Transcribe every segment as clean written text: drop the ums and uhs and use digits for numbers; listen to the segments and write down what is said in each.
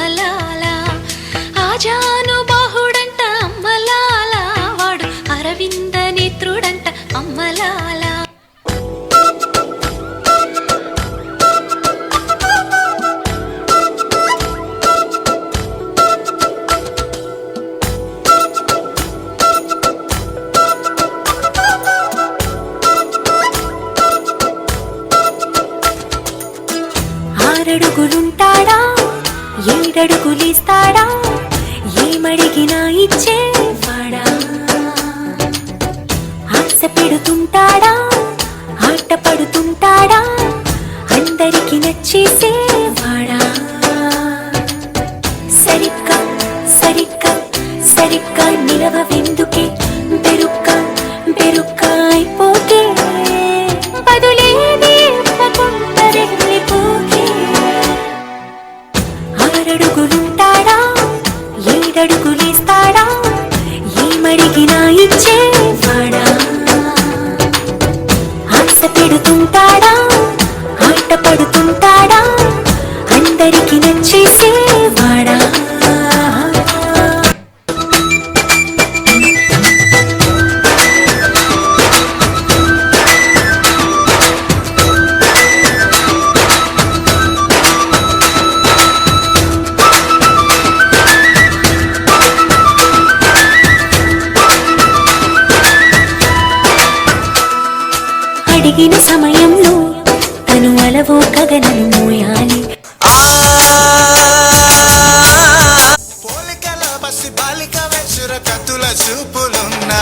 అమ్మలాల ఆజానుబాహుడంట అమ్మలాల వాడు అరవింద నేత్రుడంట అమ్మలాల ఆరడుగులుంటాడా ఏడడుగులిస్తాడా ఏమడిగినా ఇచ్చేవాడా ఆశ పెడుతుంటాడా ఆట పడుతుంటాడా అందరికి నచ్చేసేవాడా సరిగ్గా సరిగ్గా సరిగ్గా నిలవెందుకే బెరుక్క బెరుక్క అయిపోకే బదులేది ఇవ్వకుంటరెళ్ళిపోకే ఆరడుగులుంటాడా ఏడడుగులేస్తాడా ఏమడిగినా ఇచ్చేవాడా ఆశ పెడుతుంటాడా ఆట పడుతుంటాడా అందరికి నచ్చేసేవాడా అడిగిన సమయంలో తను అలవో గగనము మోయాలి పోలికల బసి బాలిక వెచ్చుర కత్తుల చూపులున్నా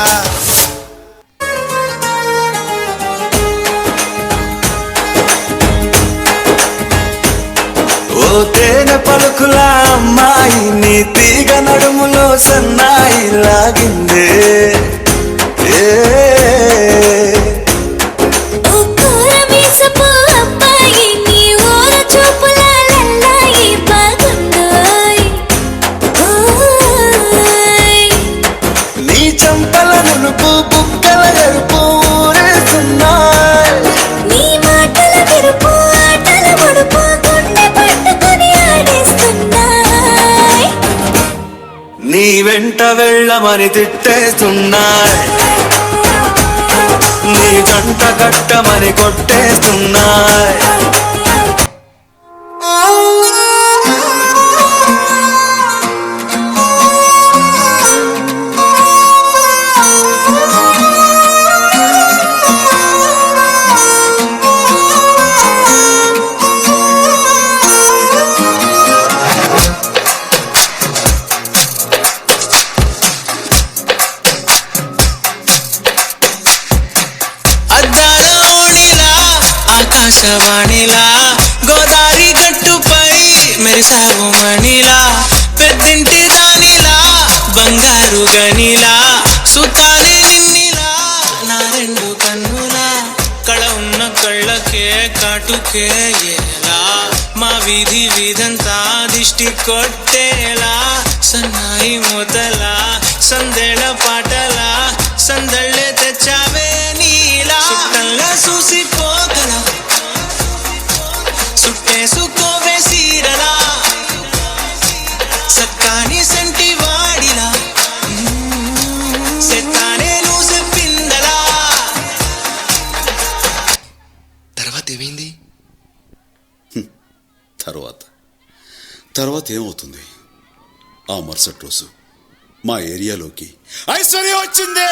ఓ తేనె పలుకుల అమ్మాయి నీ తీగ నడుములో సన్నాయి లాగిందే నీ వెంట వెళ్ళమని తిట్టేస్తున్నాయి నీ జంట కట్టమని కొట్టేస్తున్నాయి ఆకాశవాణిలా గోదారి గట్టుపై మెరిసావు మణిలా పెద్దింటి దానిలా బంగారు గనిలా సుతాలి నిన్నిలా నా రెండు కన్నులా కళ ఉన్న కళ్ళకే కాటుకే ఎలా మా వీధి వీధంతా దిష్టి కొట్టేలా సన్నాయి మొదలా సందేళ పాటలా సందళ్ళే తెచ్చావే నీలా చుట్టంలా చూసిపోగల సుట్టేసుకోవే సీరలా సక్కాని సంటి వాడిలా సెత్తానే నువ్వు చెప్పిందలా తర్వాత ఏమైంది? తర్వాత ఏమవుతుంది? ఆ మరుసటి రోజు మా ఏరియాలోకి ఐశ్వర్య వచ్చింది.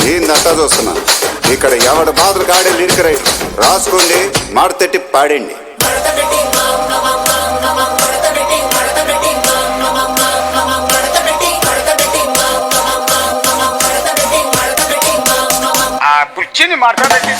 ఏందంతా చూస్తున్నా ఇక్కడ ఎవడ బాధలు కాడే లిరిక్ రైట్ రాసుకోండి మాడతెట్టి పాడండి. కూర్చొని మాట్లాడండి.